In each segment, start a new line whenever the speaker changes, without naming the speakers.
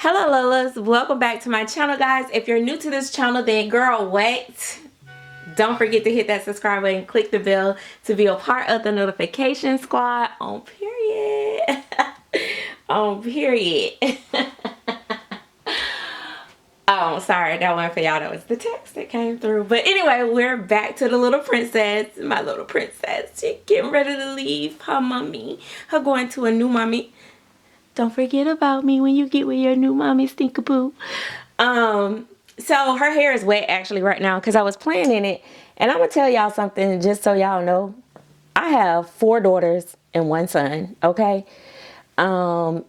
Hello Lolas, welcome back to my channel, guys. If you're new to this channel, then girl, wait. Don't forget to hit that subscribe button, click the bell to be a part of the notification squad on period. On period. Oh, sorry, that one for y'all. That was the text that came through. But anyway, we're back to the little princess. My little princess. She's getting ready to leave her mommy. Her going to a new mommy. Don't forget about me when you get with your new mommy, Stinkaboo. So her hair is wet actually right now because I was playing in it. And I'm going to tell y'all something just so y'all know. I have 4 daughters and 1 son, okay? And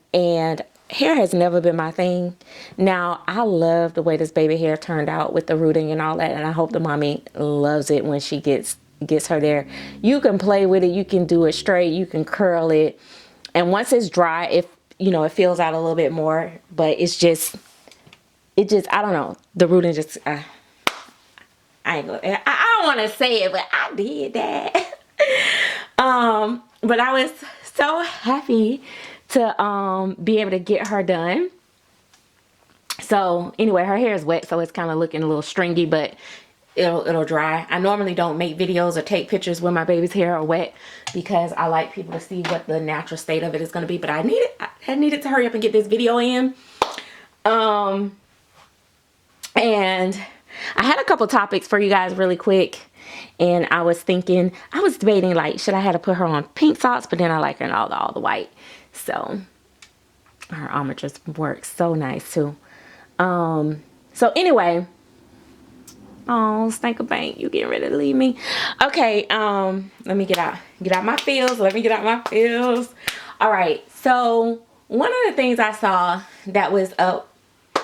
hair has never been my thing. Now, I love the way this baby hair turned out with the rooting and all that. And I hope the mommy loves it when she gets her there. You can play with it. You can do it straight. You can curl it. And once it's dry, it fills out a little bit more. But it just, I don't know. The rooting just, I don't want to say it, but I did that. But I was so happy to be able to get her done. So anyway, her hair is wet, so it's kind of looking a little stringy, but it'll dry. I normally don't make videos or take pictures when my baby's hair are wet because I like people to see what the natural state of it is going to be. But I needed to hurry up and get this video in. And I had a couple topics for you guys really quick. And I was debating, like, should I have to put her on pink socks? But then I like her in all the white. So her armor just works so nice too. So anyway, oh, Stankabank, you getting ready to leave me? Okay, let me get out my feels. All right, so one of the things I saw that was up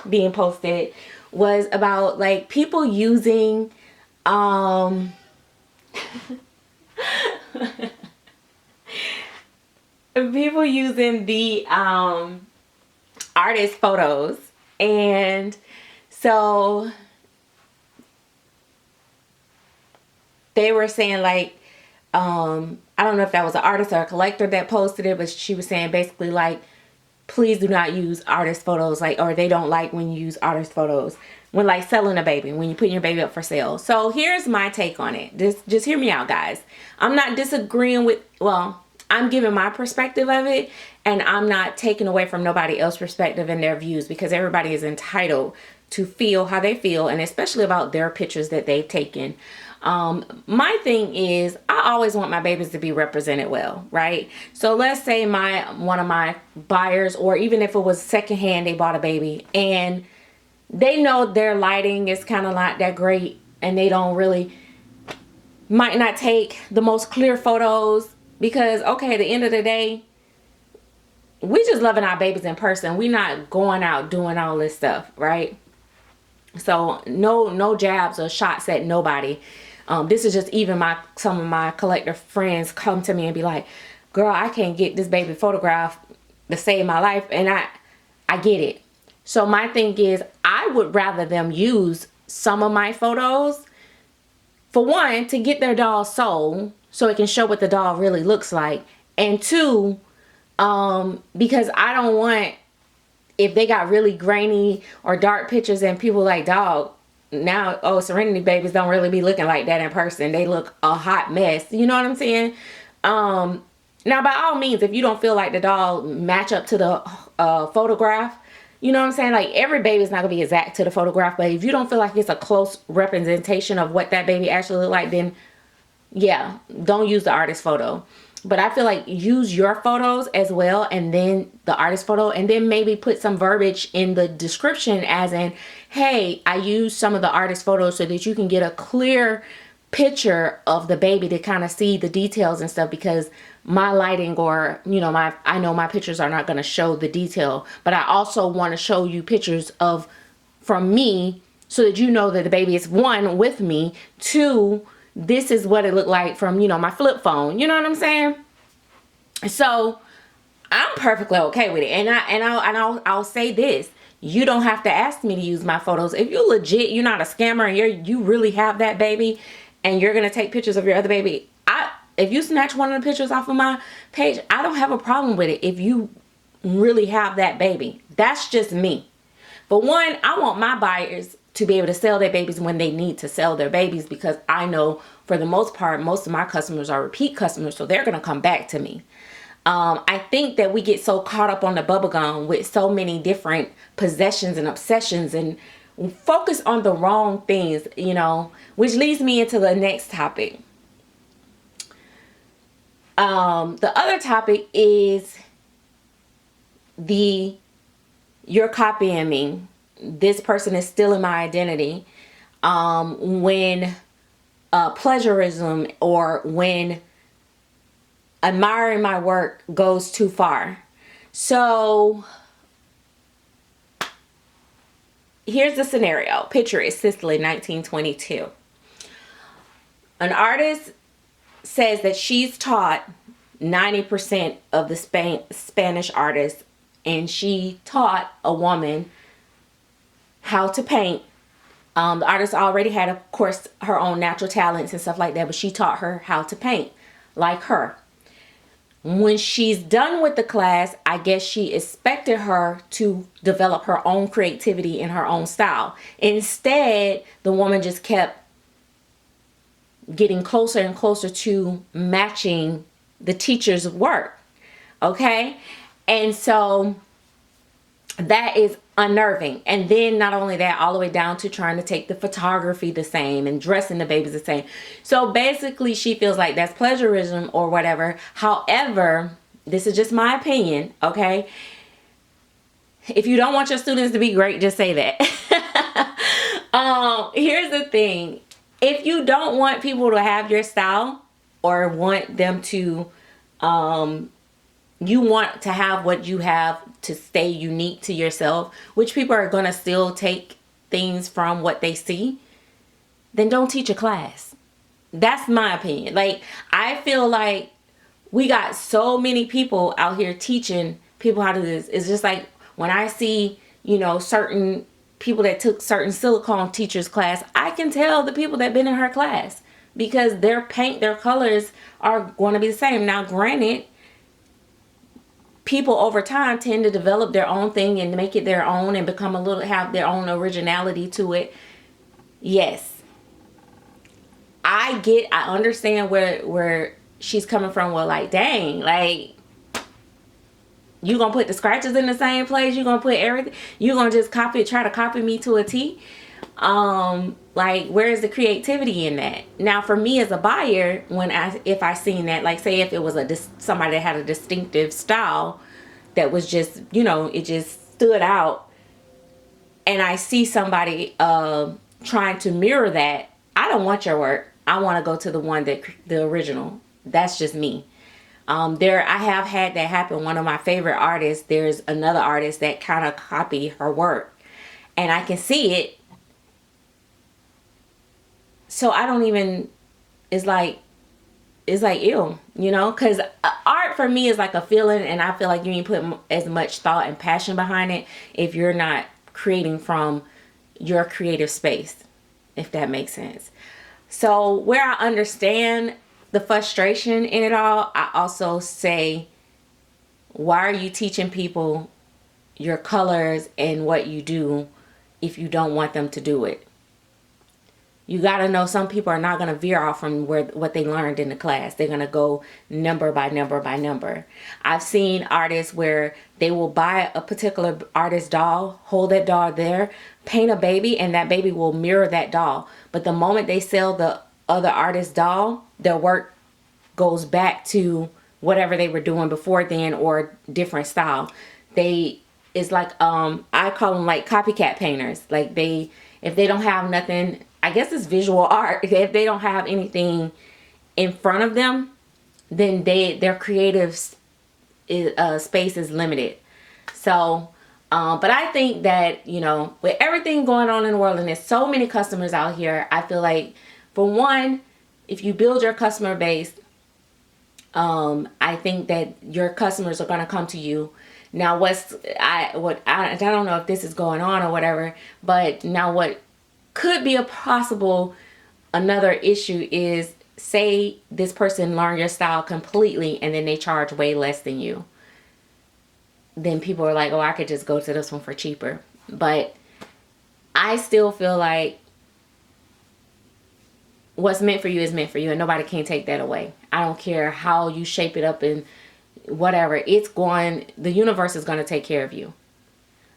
being posted was about like people using people using the artist photos. And so they were saying like I don't know if that was an artist or a collector that posted it, but she was saying basically like, please do not use artist photos, like, or they don't like when you use artist photos when like selling a baby, when you put your baby up for sale. So here's my take on it. Just hear me out, guys. I'm not disagreeing with, well, I'm giving my perspective of it, and I'm not taking away from nobody else's perspective and their views, because everybody is entitled to feel how they feel, and especially about their pictures that they've taken. My thing is, I always want my babies to be represented well, right? So let's say one of my buyers, or even if it was secondhand, they bought a baby and they know their lighting is kind of not that great, and they might not take the most clear photos, because okay, at the end of the day, we just loving our babies in person. We not going out doing all this stuff, right? So no jabs or shots at nobody. This is just even some of my collector friends come to me and be like, girl, I can't get this baby photographed to save my life. And I get it. So my thing is, I would rather them use some of my photos, for one, to get their doll sold so it can show what the doll really looks like. And 2, because I don't want, if they got really grainy or dark pictures and people like, dog, now, oh, Serenity babies don't really be looking like that in person. They look a hot mess. You know what I'm saying? Now, by all means, if you don't feel like the doll match up to the photograph, you know what I'm saying? Like, every baby is not going to be exact to the photograph. But if you don't feel like it's a close representation of what that baby actually look like, then, yeah, don't use the artist photo. But I feel like use your photos as well, and then the artist photo, and then maybe put some verbiage in the description as in, hey, I used some of the artist photos so that you can get a clear picture of the baby to kind of see the details and stuff, because my lighting, or I know my pictures are not going to show the detail, but I also want to show you pictures from me so that you know that the baby is, 1, with me, 2, this is what it looked like from my flip phone. You know what I'm saying? So I'm perfectly okay with it, and I'll say this: you don't have to ask me to use my photos. If you're legit, you're not a scammer, and you really have that baby, and you're gonna take pictures of your other baby, if you snatch one of the pictures off of my page, I don't have a problem with it. If you really have that baby, that's just me. For one, I want my buyers to be able to sell their babies when they need to sell their babies, because I know for the most part, most of my customers are repeat customers, so they're going to come back to me. I think that we get so caught up on the bubblegum with so many different possessions and obsessions and focus on the wrong things, you know, which leads me into the next topic. The other topic is you're copying me. This person is stealing my identity. When plagiarism, or when admiring my work goes too far. So here's the scenario. Picture it, Sicily, 1922. An artist says that she's taught 90% of the Spanish artists, and she taught a woman how to paint. The artist already had, of course, her own natural talents and stuff like that, but she taught her how to paint like her. When she's done with the class, I guess she expected her to develop her own creativity in her own style. Instead, the woman just kept getting closer and closer to matching the teacher's work. Okay? And so that is unnerving. And then not only that, all the way down to trying to take the photography the same and dressing the babies the same. So basically she feels like that's plagiarism or whatever. However, this is just my opinion, okay? If you don't want your students to be great, just say that. Here's the thing. If you don't want people to have your style, or want them to, you want to have what you have to stay unique to yourself, which people are going to still take things from what they see, then don't teach a class. That's my opinion. Like, I feel like we got so many people out here teaching people how to do this. It's just like when I see, you know, certain people that took certain silicone teachers class, I can tell the people that been in her class, because their paint, their colors are going to be the same. Now, granted, people over time tend to develop their own thing and make it their own and become have their own originality to it. Yes. I understand where she's coming from. Well, like, dang, like, you gonna put the scratches in the same place? You gonna put everything? You gonna just try to copy me to a T? Like, where's the creativity in that? Now, for me as a buyer, if I seen that, like, say if it was somebody that had a distinctive style that was just, you know, it just stood out, and I see somebody trying to mirror that, I don't want your work. I want to go to the original. That's just me. I have had that happen. One of my favorite artists, there's another artist that kind of copied her work, and I can see it. So I don't even, it's like ew, you know, because art for me is like a feeling, and I feel like you ain't put as much thought and passion behind it if you're not creating from your creative space, if that makes sense. So where I understand the frustration in it all, I also say, why are you teaching people your colors and what you do if you don't want them to do it? You got to know some people are not going to veer off from what they learned in the class. They're going to go number by number by number. I've seen artists where they will buy a particular artist doll, hold that doll there, paint a baby, and that baby will mirror that doll. But the moment they sell the other artist doll, their work goes back to whatever they were doing before then, or different style. It's like, I call them like copycat painters. Like, if they don't have nothing, I guess it's visual art. If they don't have anything in front of them, then their creative space is limited. So, but I think that, you know, with everything going on in the world, and there's so many customers out here, I feel like, for one, if you build your customer base, I think that your customers are going to come to you. Now, I don't know if this is going on or whatever, but now what could be another issue is, say this person learned your style completely and then they charge way less than you. Then people are like, oh, I could just go to this one for cheaper. But I still feel like what's meant for you is meant for you, and nobody can take that away. I don't care how you shape it up and whatever. The universe is going to take care of you.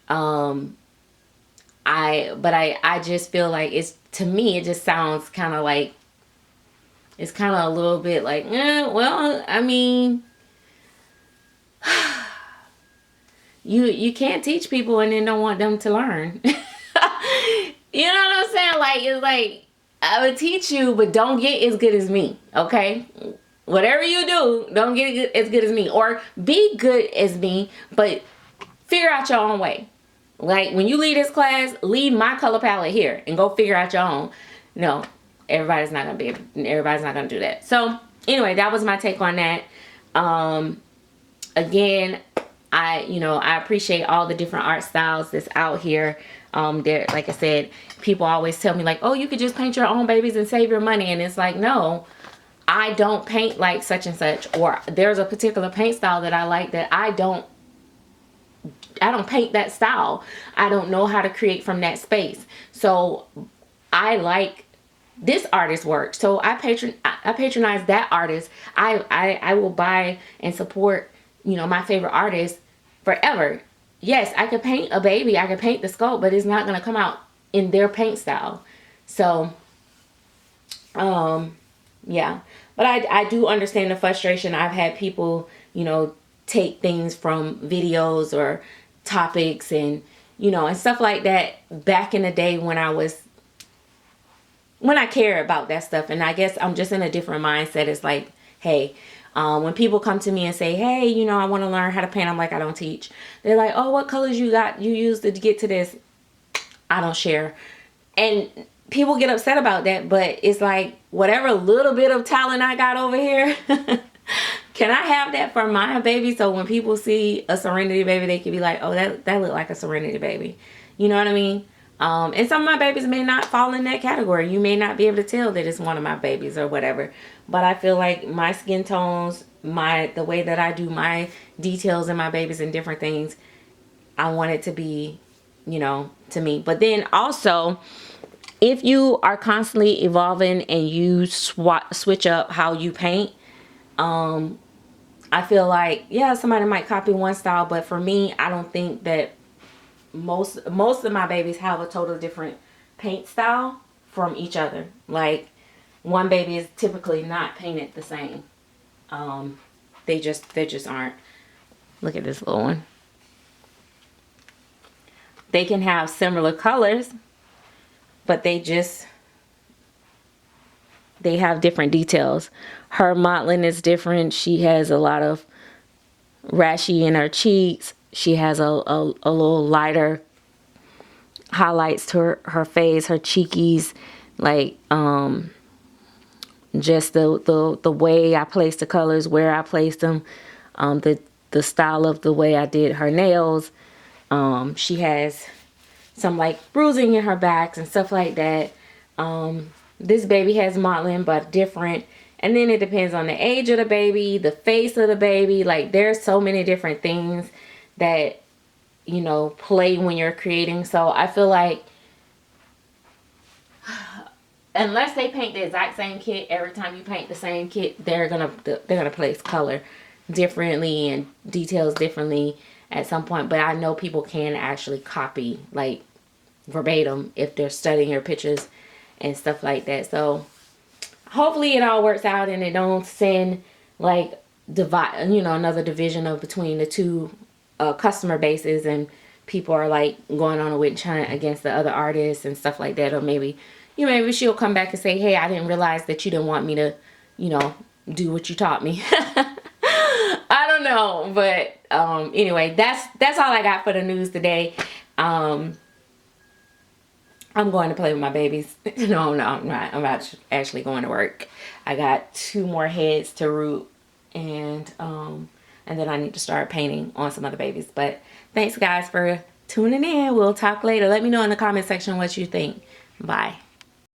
I just feel like to me, it just sounds kind of like, it's kind of a little bit like, well, I mean, you can't teach people and then don't want them to learn. You know what I'm saying? Like, it's like, I would teach you, but don't get as good as me, okay? Whatever you do, don't get as good as me. Or be good as me, but figure out your own way. Like, when you leave this class, leave my color palette here and go figure out your own. No, everybody's not going to do that. So, anyway, that was my take on that. Again, I appreciate all the different art styles that's out here. There, like I said, people always tell me like, oh, you could just paint your own babies and save your money. And it's like, no, I don't paint like such and such. Or there's a particular paint style that I like that I don't paint that style. I don't know how to create from that space. So I like this artist's work. So I patronize that artist. I will buy and support, my favorite artist forever. Yes, I could paint a baby, I could paint the sculpt, but it's not going to come out in their paint style. So, yeah. But I do understand the frustration. I've had people, take things from videos or topics and, and stuff like that back in the day when I care about that stuff. And I guess I'm just in a different mindset. It's like, hey, when people come to me and say, hey, I want to learn how to paint, I'm like, I don't teach. They're like, oh, what colors you used to get to this? I don't share. And people get upset about that, but it's like, whatever little bit of talent I got over here, can I have that for my baby? So when people see a Serenity baby, they can be like, oh, that looked like a Serenity baby. You know what I mean? And some of my babies may not fall in that category. You may not be able to tell that it's one of my babies or whatever. But I feel like my skin tones, the way that I do my details in my babies and different things, I want it to be, to me. But then also, if you are constantly evolving and you switch up how you paint, I feel like, yeah, somebody might copy one style, but for me, I don't think that most of my babies have a totally different paint style from each other. Like, one baby is typically not painted the same. They just aren't. Look at this little one. They can have similar colors, but they have different details. Her modeling is different. She has a lot of rashy in her cheeks. She has a little lighter highlights to her face, her cheekies, like just the way I place the colors, where I placed them, the style of the way I did her nails. She has some like bruising in her backs and stuff like that. This baby has modeling, but different. And then it depends on the age of the baby, the face of the baby. Like, there's so many different things that, play when you're creating. So I feel like unless they paint the exact same kit, every time you paint the same kit, they're gonna place color differently and details differently at some point. But I know people can actually copy like verbatim if they're studying your pictures and stuff like that. So hopefully it all works out and it don't send like another division between the two customer bases, and people are like going on a witch hunt against the other artists and stuff like that. Or maybe she'll come back and say, hey, I didn't realize that you didn't want me to do what you taught me. I don't know, but anyway, that's all I got for the news today. I'm going to play with my babies. No, I'm not. I'm actually going to work. I got 2 more heads to root, and then I need to start painting on some other babies. But thanks, guys, for tuning in. We'll talk later. Let me know in the comment section what you think. Bye.